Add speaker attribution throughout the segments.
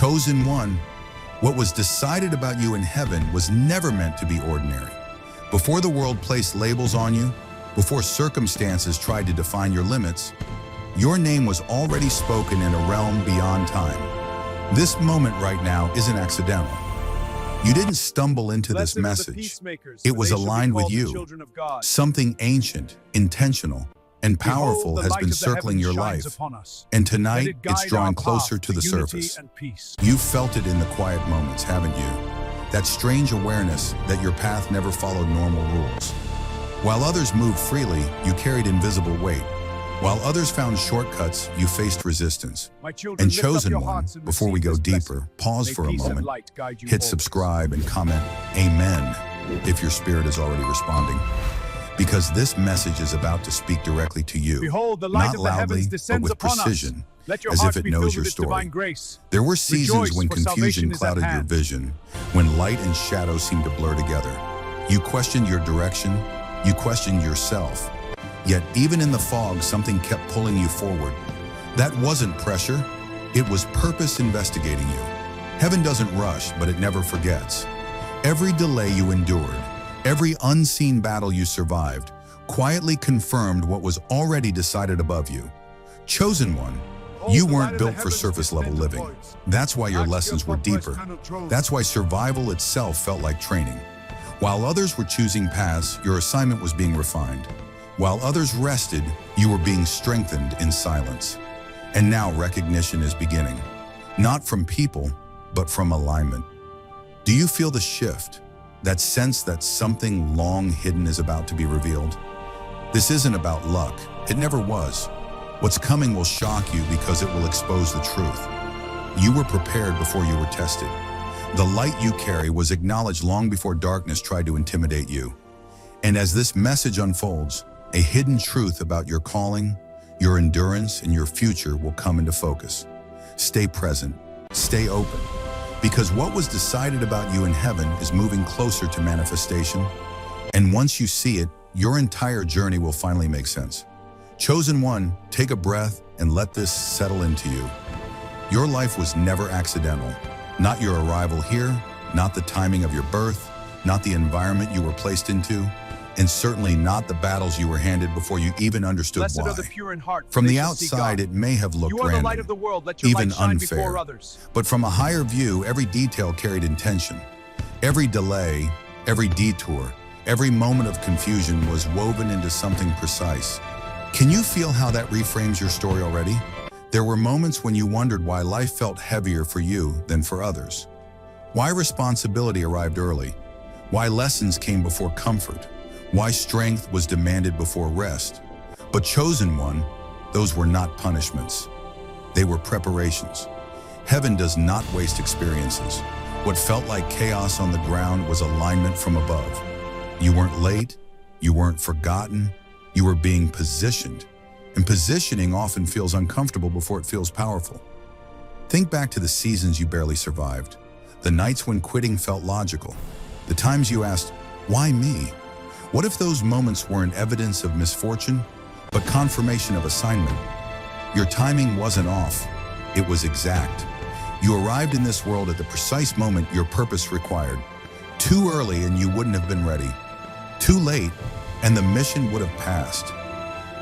Speaker 1: Chosen one, what was decided about you in heaven was never meant to be ordinary. Before the world placed labels on you, before circumstances tried to define your limits, your name was already spoken in a realm beyond time. This moment right now isn't accidental. You didn't stumble into this message. It was aligned with you. Something ancient, intentional, and powerful has been circling your life. And tonight, it's drawing closer to the surface. You've felt it in the quiet moments, haven't you? That strange awareness that your path never followed normal rules. While others moved freely, you carried invisible weight. While others found shortcuts, you faced resistance. And chosen one, before we go deeper, pause for a moment, hit subscribe and comment Amen if your spirit is already responding. Because this message is about to speak directly to you, not loudly, but with precision, as if it knows your story. There were seasons when confusion clouded your vision, when light and shadow seemed to blur together. You questioned your direction, you questioned yourself. Yet even in the fog, something kept pulling you forward. That wasn't pressure, it was purpose investigating you. Heaven doesn't rush, but it never forgets. Every delay you endured, every unseen battle you survived, quietly confirmed what was already decided above you. Chosen one, you weren't built for surface-level living. That's why your lessons were deeper. That's why survival itself felt like training. While others were choosing paths, your assignment was being refined. While others rested, you were being strengthened in silence. And now recognition is beginning, not from people, but from alignment. Do you feel the shift, that sense that something long hidden is about to be revealed? This isn't about luck, it never was. What's coming will shock you because it will expose the truth. You were prepared before you were tested. The light you carry was acknowledged long before darkness tried to intimidate you. And as this message unfolds, a hidden truth about your calling, your endurance, and your future will come into focus. Stay present, stay open, because what was decided about you in heaven is moving closer to manifestation. And once you see it, your entire journey will finally make sense. Chosen one, take a breath and let this settle into you. Your life was never accidental. Not your arrival here, not the timing of your birth, not the environment you were placed into, and certainly not the battles you were handed before you even understood why. From the outside, it may have looked random, even unfair. But from a higher view, every detail carried intention. Every delay, every detour, every moment of confusion was woven into something precise. Can you feel how that reframes your story already? There were moments when you wondered why life felt heavier for you than for others. Why responsibility arrived early. Why lessons came before comfort. Why strength was demanded before rest. But chosen one, those were not punishments. They were preparations. Heaven does not waste experiences. What felt like chaos on the ground was alignment from above. You weren't late, you weren't forgotten, you were being positioned. And positioning often feels uncomfortable before it feels powerful. Think back to the seasons you barely survived, the nights when quitting felt logical, the times you asked, why me? What if those moments weren't evidence of misfortune, but confirmation of assignment? Your timing wasn't off, it was exact. You arrived in this world at the precise moment your purpose required. Too early and you wouldn't have been ready. Too late and the mission would have passed.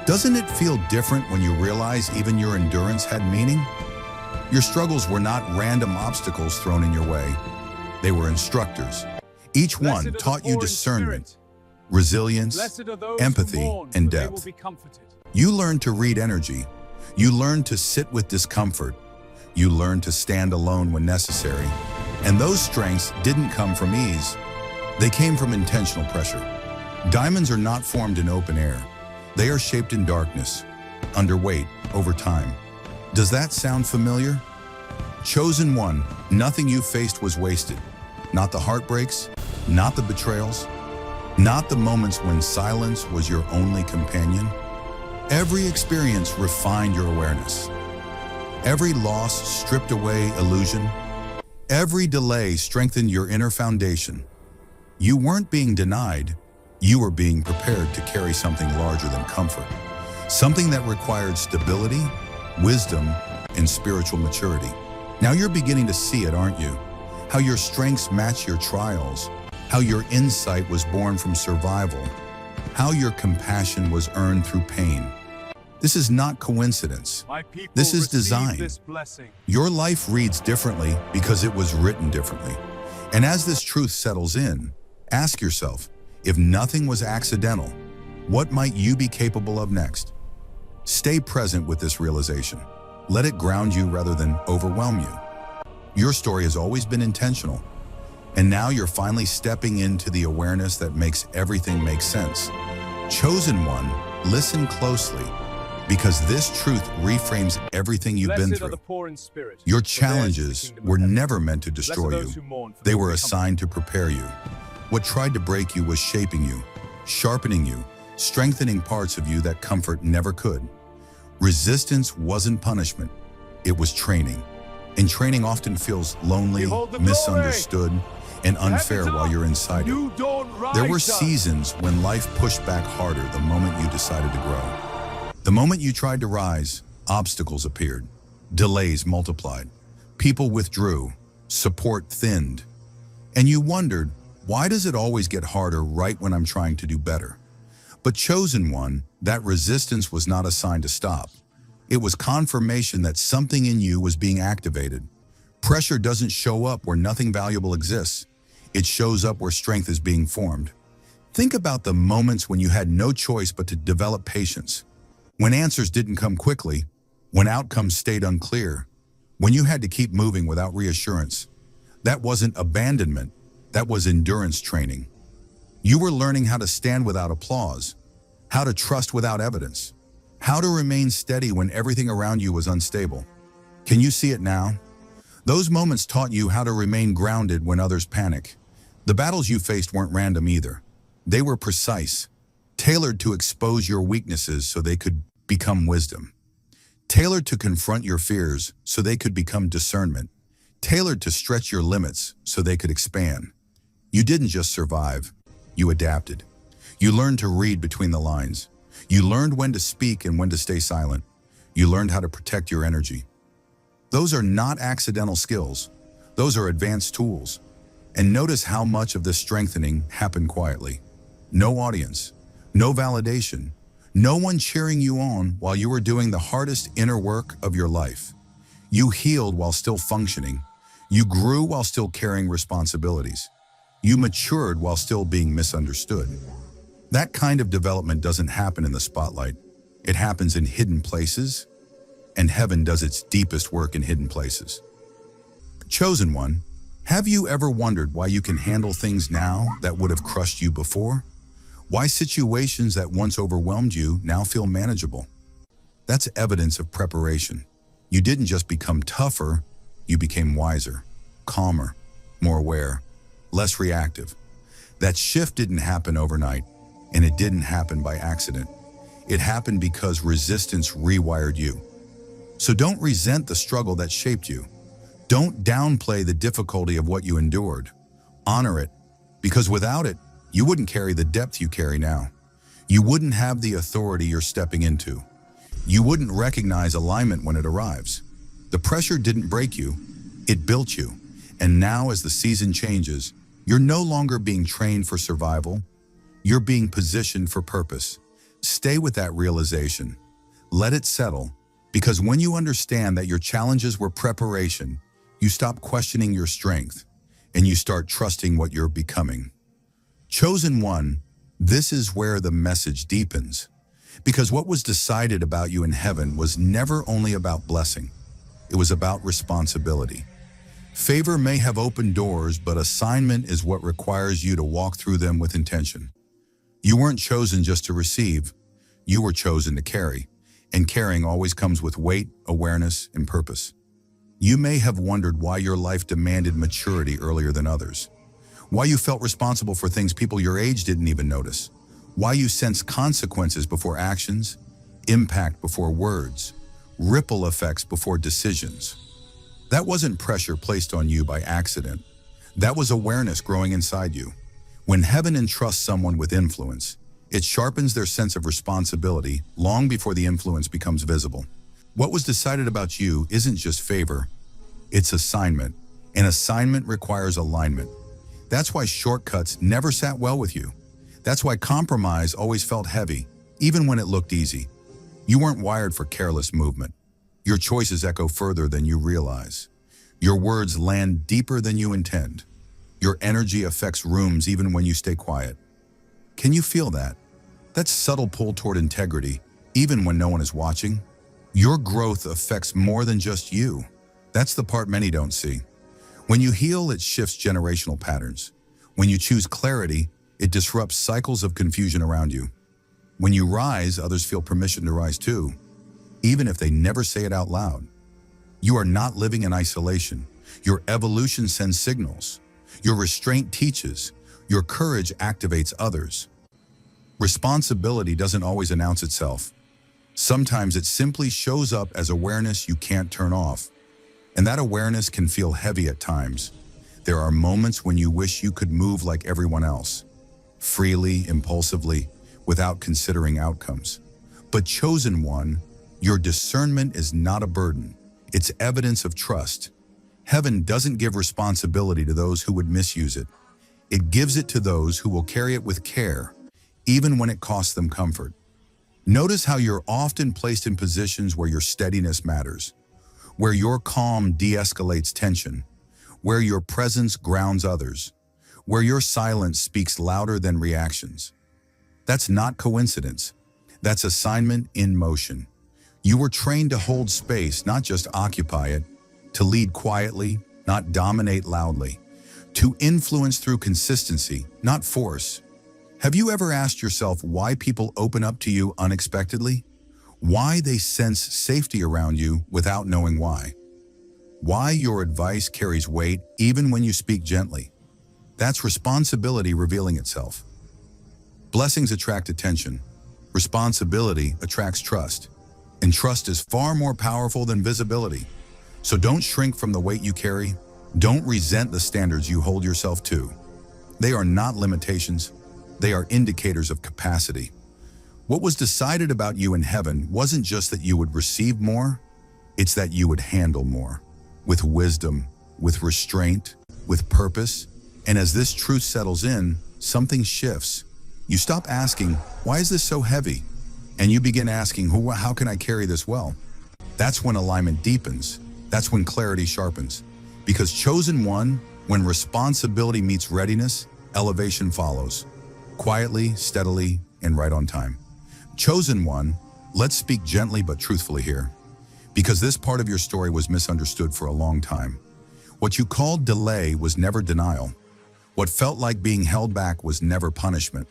Speaker 1: Doesn't it feel different when you realize even your endurance had meaning? Your struggles were not random obstacles thrown in your way. They were instructors. Each one taught you discernment, resilience, empathy, and depth. You learned to read energy. You learned to sit with discomfort. You learned to stand alone when necessary. And those strengths didn't come from ease. They came from intentional pressure. Diamonds are not formed in open air. They are shaped in darkness, under weight, over time. Does that sound familiar? Chosen one, nothing you faced was wasted. Not the heartbreaks, not the betrayals, not the moments when silence was your only companion. Every experience refined your awareness. Every loss stripped away illusion. Every delay strengthened your inner foundation. You weren't being denied, you were being prepared to carry something larger than comfort. Something that required stability, wisdom, and spiritual maturity. Now you're beginning to see it, aren't you? How your strengths match your trials, how your insight was born from survival, how your compassion was earned through pain. This is not coincidence. This is design. Your life reads differently because it was written differently. And as this truth settles in, ask yourself, if nothing was accidental, what might you be capable of next? Stay present with this realization. Let it ground you rather than overwhelm you. Your story has always been intentional, and now you're finally stepping into the awareness that makes everything make sense. Chosen one, listen closely, because this truth reframes everything you've been through. Your challenges were never meant to destroy you. They were assigned to prepare you. What tried to break you was shaping you, sharpening you, strengthening parts of you that comfort never could. Resistance wasn't punishment, it was training. And training often feels lonely, misunderstood, and unfair while you're inside it. There were seasons when life pushed back harder the moment you decided to grow. The moment you tried to rise, obstacles appeared, delays multiplied, people withdrew, support thinned, and you wondered, why does it always get harder right when I'm trying to do better? But chosen one, that resistance was not a sign to stop. It was confirmation that something in you was being activated. Pressure doesn't show up where nothing valuable exists. It shows up where strength is being formed. Think about the moments when you had no choice but to develop patience. When answers didn't come quickly, when outcomes stayed unclear, when you had to keep moving without reassurance. That wasn't abandonment, that was endurance training. You were learning how to stand without applause, how to trust without evidence, how to remain steady when everything around you was unstable. Can you see it now? Those moments taught you how to remain grounded when others panic. The battles you faced weren't random either. They were precise, tailored to expose your weaknesses so they could become wisdom, tailored to confront your fears so they could become discernment, tailored to stretch your limits so they could expand. You didn't just survive, you adapted. You learned to read between the lines. You learned when to speak and when to stay silent. You learned how to protect your energy. Those are not accidental skills. Those are advanced tools. And notice how much of this strengthening happened quietly. No audience, no validation, no one cheering you on while you were doing the hardest inner work of your life. You healed while still functioning. You grew while still carrying responsibilities. You matured while still being misunderstood. That kind of development doesn't happen in the spotlight. It happens in hidden places, and heaven does its deepest work in hidden places. Chosen one, have you ever wondered why you can handle things now that would have crushed you before? Why situations that once overwhelmed you now feel manageable? That's evidence of preparation. You didn't just become tougher, you became wiser, calmer, more aware, less reactive. That shift didn't happen overnight, and it didn't happen by accident. It happened because resistance rewired you. So don't resent the struggle that shaped you. Don't downplay the difficulty of what you endured. Honor it, because without it, you wouldn't carry the depth you carry now. You wouldn't have the authority you're stepping into. You wouldn't recognize alignment when it arrives. The pressure didn't break you, it built you. And now as the season changes, you're no longer being trained for survival, you're being positioned for purpose. Stay with that realization. Let it settle, because when you understand that your challenges were preparation, you stop questioning your strength, and you start trusting what you're becoming. Chosen one, this is where the message deepens, because what was decided about you in heaven was never only about blessing, it was about responsibility. Favor may have opened doors, but assignment is what requires you to walk through them with intention. You weren't chosen just to receive, you were chosen to carry, and carrying always comes with weight, awareness, and purpose. You may have wondered why your life demanded maturity earlier than others, why you felt responsible for things people your age didn't even notice, why you sensed consequences before actions, impact before words, ripple effects before decisions. That wasn't pressure placed on you by accident. That was awareness growing inside you. When heaven entrusts someone with influence, it sharpens their sense of responsibility long before the influence becomes visible. What was decided about you isn't just favor, It's assignment. And assignment requires alignment. That's why shortcuts never sat well with you. That's why compromise always felt heavy, even when it looked easy. You weren't wired for careless movement. Your choices echo further than you realize. Your words land deeper than you intend. Your energy affects rooms even when you stay quiet. Can you feel that? That subtle pull toward integrity, even when no one is watching? Your growth affects more than just you. That's the part many don't see. When you heal, it shifts generational patterns. When you choose clarity, it disrupts cycles of confusion around you. When you rise, others feel permission to rise too, even if they never say it out loud. You are not living in isolation. Your evolution sends signals. Your restraint teaches. Your courage activates others. Responsibility doesn't always announce itself. Sometimes it simply shows up as awareness you can't turn off. And that awareness can feel heavy at times. There are moments when you wish you could move like everyone else, freely, impulsively, without considering outcomes. But chosen one, your discernment is not a burden. It's evidence of trust. Heaven doesn't give responsibility to those who would misuse it. It gives it to those who will carry it with care, even when it costs them comfort. Notice how you're often placed in positions where your steadiness matters, where your calm de-escalates tension, where your presence grounds others, where your silence speaks louder than reactions. That's not coincidence. That's assignment in motion. You were trained to hold space, not just occupy it, to lead quietly, not dominate loudly, to influence through consistency, not force. Have you ever asked yourself why people open up to you unexpectedly? Why they sense safety around you without knowing why? Why your advice carries weight even when you speak gently? That's responsibility revealing itself. Blessings attract attention. Responsibility attracts trust. And trust is far more powerful than visibility. So don't shrink from the weight you carry. Don't resent the standards you hold yourself to. They are not limitations. They are indicators of capacity. What was decided about you in heaven wasn't just that you would receive more, it's that you would handle more. With wisdom, with restraint, with purpose. And as this truth settles in, something shifts. You stop asking, why is this so heavy? And you begin asking, how can I carry this well? That's when alignment deepens. That's when clarity sharpens. Because chosen one, when responsibility meets readiness, elevation follows. Quietly, steadily, and right on time. Chosen one, let's speak gently but truthfully here. Because this part of your story was misunderstood for a long time. What you called delay was never denial. What felt like being held back was never punishment.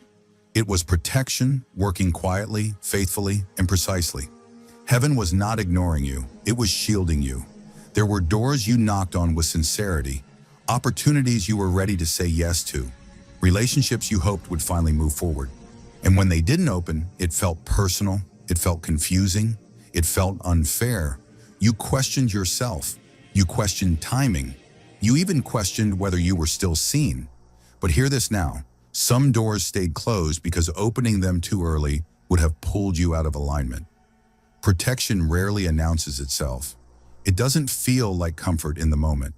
Speaker 1: It was protection, working quietly, faithfully, and precisely. Heaven was not ignoring you, it was shielding you. There were doors you knocked on with sincerity, opportunities you were ready to say yes to, relationships you hoped would finally move forward. And when they didn't open, it felt personal, it felt confusing, it felt unfair. You questioned yourself, you questioned timing, you even questioned whether you were still seen. But hear this now. Some doors stayed closed because opening them too early would have pulled you out of alignment. Protection rarely announces itself. It doesn't feel like comfort in the moment.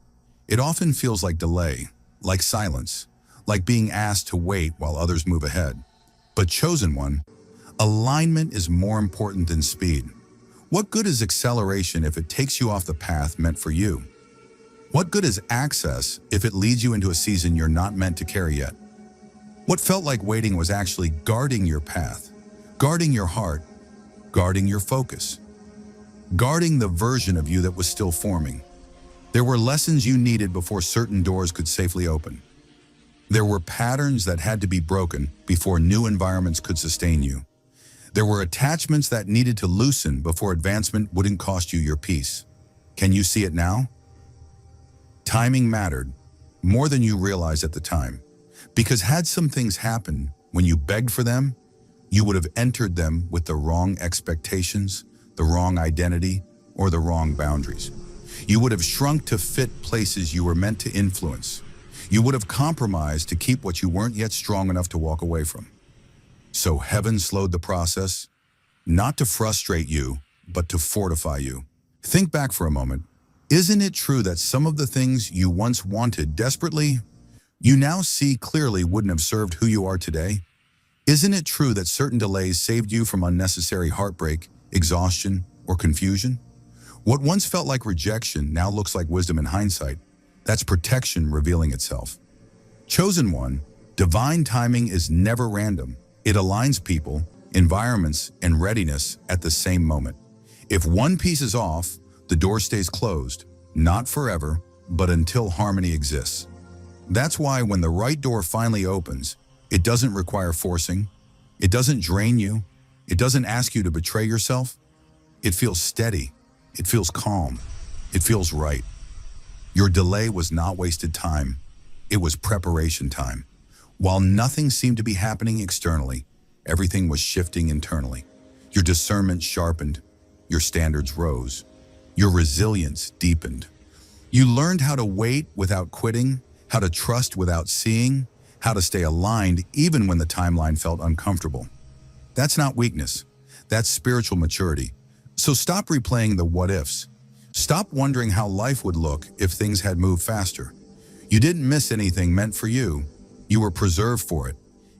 Speaker 1: It often feels like delay, like silence, like being asked to wait while others move ahead. But chosen one, alignment is more important than speed. What good is acceleration if it takes you off the path meant for you? What good is access if it leads you into a season you're not meant to carry yet? What felt like waiting was actually guarding your path, guarding your heart, guarding your focus, guarding the version of you that was still forming. There were lessons you needed before certain doors could safely open. There were patterns that had to be broken before new environments could sustain you. There were attachments that needed to loosen before advancement wouldn't cost you your peace. Can you see it now? Timing mattered more than you realized at the time. Because had some things happened when you begged for them, you would have entered them with the wrong expectations, the wrong identity, or the wrong boundaries. You would have shrunk to fit places you were meant to influence. You would have compromised to keep what you weren't yet strong enough to walk away from. So heaven slowed the process, not to frustrate you, but to fortify you. Think back for a moment. Isn't it true that some of the things you once wanted desperately, you now see clearly wouldn't have served who you are today? Isn't it true that certain delays saved you from unnecessary heartbreak, exhaustion, or confusion? What once felt like rejection now looks like wisdom in hindsight. That's protection revealing itself. Chosen one, divine timing is never random. It aligns people, environments, and readiness at the same moment. If one piece is off, the door stays closed, not forever, but until harmony exists. That's why when the right door finally opens, it doesn't require forcing, it doesn't drain you, it doesn't ask you to betray yourself. It feels steady, it feels calm, it feels right. Your delay was not wasted time, it was preparation time. While nothing seemed to be happening externally, everything was shifting internally. Your discernment sharpened, your standards rose, your resilience deepened. You learned how to wait without quitting, how to trust without seeing, how to stay aligned even when the timeline felt uncomfortable. That's not weakness, that's spiritual maturity. So stop replaying the what-ifs. Stop wondering how life would look if things had moved faster. You didn't miss anything meant for you. You were preserved for it.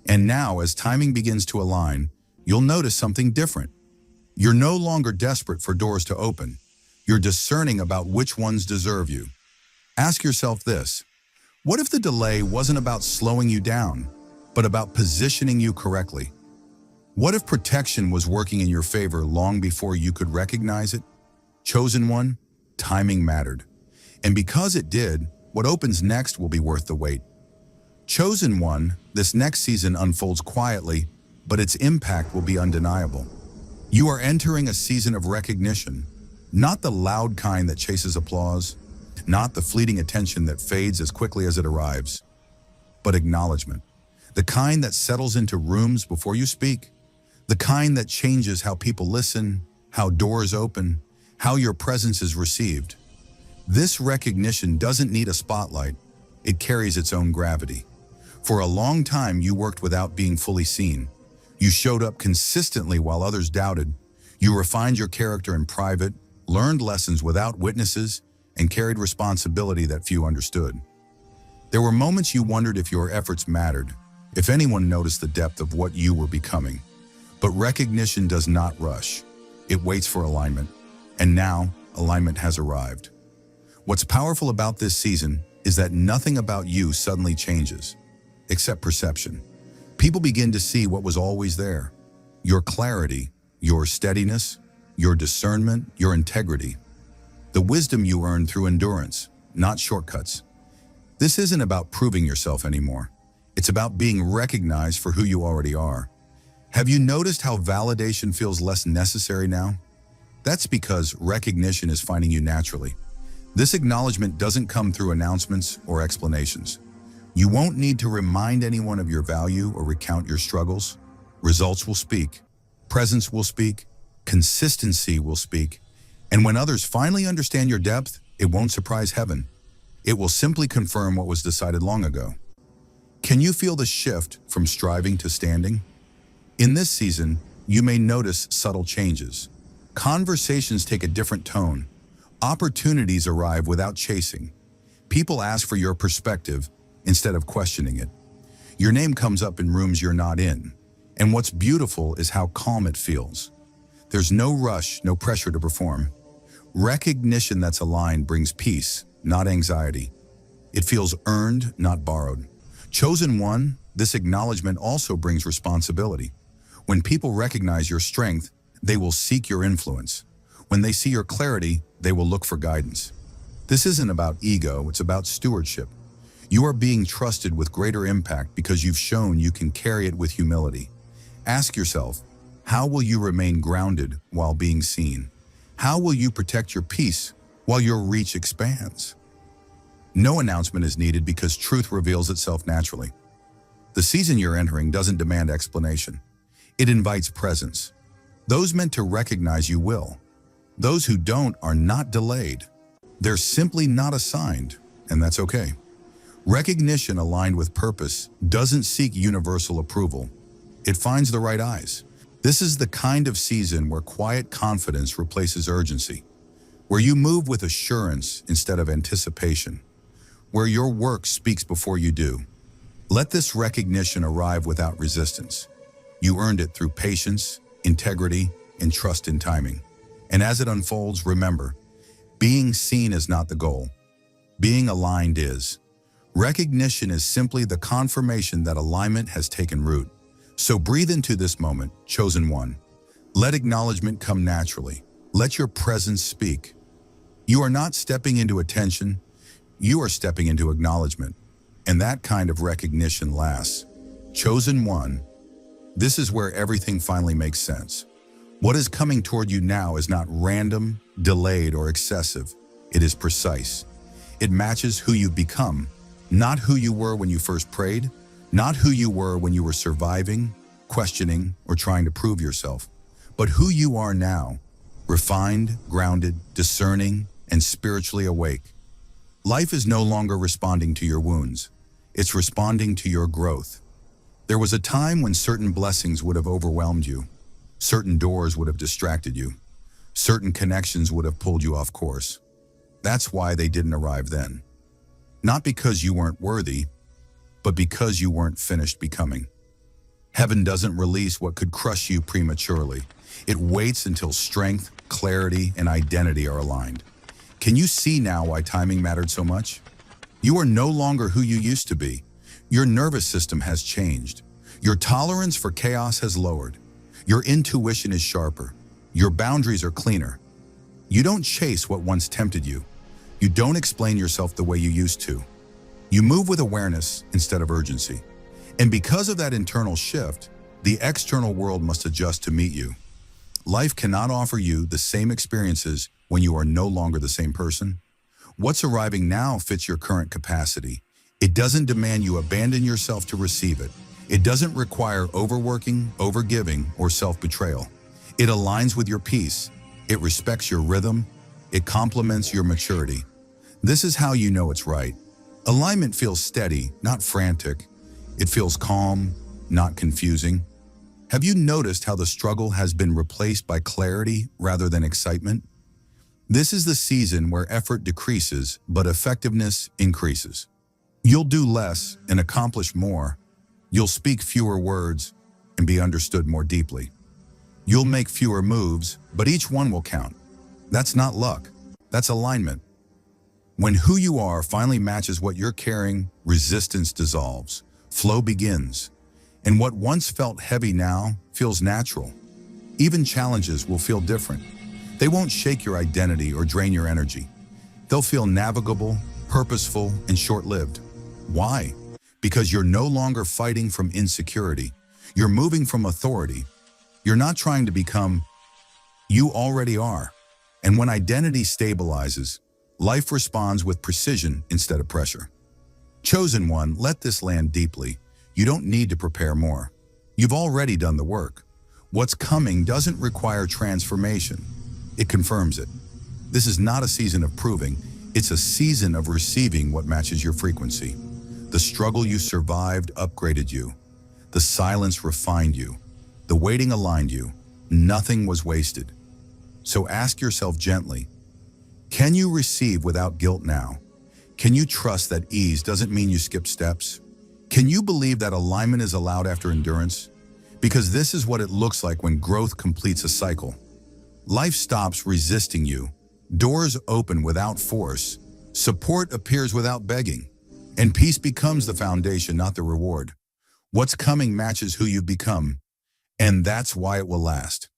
Speaker 1: And now, as timing begins to align, you'll notice something different. You're no longer desperate for doors to open. You're discerning about which ones deserve you. Ask yourself this: what if the delay wasn't about slowing you down, but about positioning you correctly? What if protection was working in your favor long before you could recognize it? Chosen one, timing mattered. And because it did, what opens next will be worth the wait. Chosen one, this next season unfolds quietly, but its impact will be undeniable. You are entering a season of recognition, not the loud kind that chases applause, not the fleeting attention that fades as quickly as it arrives, but acknowledgement, the kind that settles into rooms before you speak, the kind that changes how people listen, how doors open, how your presence is received. This recognition doesn't need a spotlight, it carries its own gravity. For a long time, you worked without being fully seen. You showed up consistently while others doubted. You refined your character in private, learned lessons without witnesses, and carried responsibility that few understood. There were moments you wondered if your efforts mattered, if anyone noticed the depth of what you were becoming. But recognition does not rush. It waits for alignment. And now, alignment has arrived. What's powerful about this season is that nothing about you suddenly changes, except perception. People begin to see what was always there: your clarity, your steadiness, your discernment, your integrity. The wisdom you earn through endurance, not shortcuts. This isn't about proving yourself anymore. It's about being recognized for who you already are. Have you noticed how validation feels less necessary now? That's because recognition is finding you naturally. This acknowledgement doesn't come through announcements or explanations. You won't need to remind anyone of your value or recount your struggles. Results will speak. Presence will speak. Consistency will speak. And when others finally understand your depth, it won't surprise heaven. It will simply confirm what was decided long ago. Can you feel the shift from striving to standing? In this season, you may notice subtle changes. Conversations take a different tone. Opportunities arrive without chasing. People ask for your perspective instead of questioning it. Your name comes up in rooms you're not in. And what's beautiful is how calm it feels. There's no rush, no pressure to perform. Recognition that's aligned brings peace, not anxiety. It feels earned, not borrowed. Chosen one, this acknowledgement also brings responsibility. When people recognize your strength, they will seek your influence. When they see your clarity, they will look for guidance. This isn't about ego, it's about stewardship. You are being trusted with greater impact because you've shown you can carry it with humility. Ask yourself, how will you remain grounded while being seen? How will you protect your peace while your reach expands? No announcement is needed because truth reveals itself naturally. The season you're entering doesn't demand explanation. It invites presence. Those meant to recognize you will. Those who don't are not delayed. They're simply not assigned, and that's okay. Recognition aligned with purpose doesn't seek universal approval. It finds the right eyes. This is the kind of season where quiet confidence replaces urgency, where you move with assurance instead of anticipation, where your work speaks before you do. Let this recognition arrive without resistance. You earned it through patience, integrity, and trust in timing. And as it unfolds, remember, being seen is not the goal. Being aligned is. Recognition is simply the confirmation that alignment has taken root. So breathe into this moment, chosen one. Let acknowledgement come naturally. Let your presence speak. You are not stepping into attention, you are stepping into acknowledgement. And that kind of recognition lasts. Chosen one, this is where everything finally makes sense. What is coming toward you now is not random, delayed, or excessive. It is precise. It matches who you've become, not who you were when you first prayed, not who you were when you were surviving, questioning, or trying to prove yourself, but who you are now, refined, grounded, discerning, and spiritually awake. Life is no longer responding to your wounds. It's responding to your growth. There was a time when certain blessings would have overwhelmed you. Certain doors would have distracted you. Certain connections would have pulled you off course. That's why they didn't arrive then. Not because you weren't worthy, but because you weren't finished becoming. Heaven doesn't release what could crush you prematurely. It waits until strength, clarity, and identity are aligned. Can you see now why timing mattered so much? You are no longer who you used to be. Your nervous system has changed. Your tolerance for chaos has lowered. Your intuition is sharper. Your boundaries are cleaner. You don't chase what once tempted you. You don't explain yourself the way you used to. You move with awareness instead of urgency. And because of that internal shift, the external world must adjust to meet you. Life cannot offer you the same experiences when you are no longer the same person. What's arriving now fits your current capacity. It doesn't demand you abandon yourself to receive it. It doesn't require overworking, overgiving, or self-betrayal. It aligns with your peace. It respects your rhythm. It complements your maturity. This is how you know it's right. Alignment feels steady, not frantic. It feels calm, not confusing. Have you noticed how the struggle has been replaced by clarity rather than excitement? This is the season where effort decreases, but effectiveness increases. You'll do less and accomplish more. You'll speak fewer words and be understood more deeply. You'll make fewer moves, but each one will count. That's not luck. That's alignment. When who you are finally matches what you're carrying, resistance dissolves, flow begins, and what once felt heavy now feels natural. Even challenges will feel different. They won't shake your identity or drain your energy. They'll feel navigable, purposeful, and short-lived. Why? Because you're no longer fighting from insecurity. You're moving from authority. You're not trying to become. You already are. And when identity stabilizes, life responds with precision instead of pressure. Chosen one, let this land deeply. You don't need to prepare more. You've already done the work. What's coming doesn't require transformation. It confirms it. This is not a season of proving. It's a season of receiving what matches your frequency. The struggle you survived upgraded you. The silence refined you. The waiting aligned you. Nothing was wasted. So ask yourself gently, can you receive without guilt now? Can you trust that ease doesn't mean you skip steps? Can you believe that alignment is allowed after endurance? Because this is what it looks like when growth completes a cycle. Life stops resisting you. Doors open without force. Support appears without begging. And peace becomes the foundation, not the reward. What's coming matches who you've become. And that's why it will last.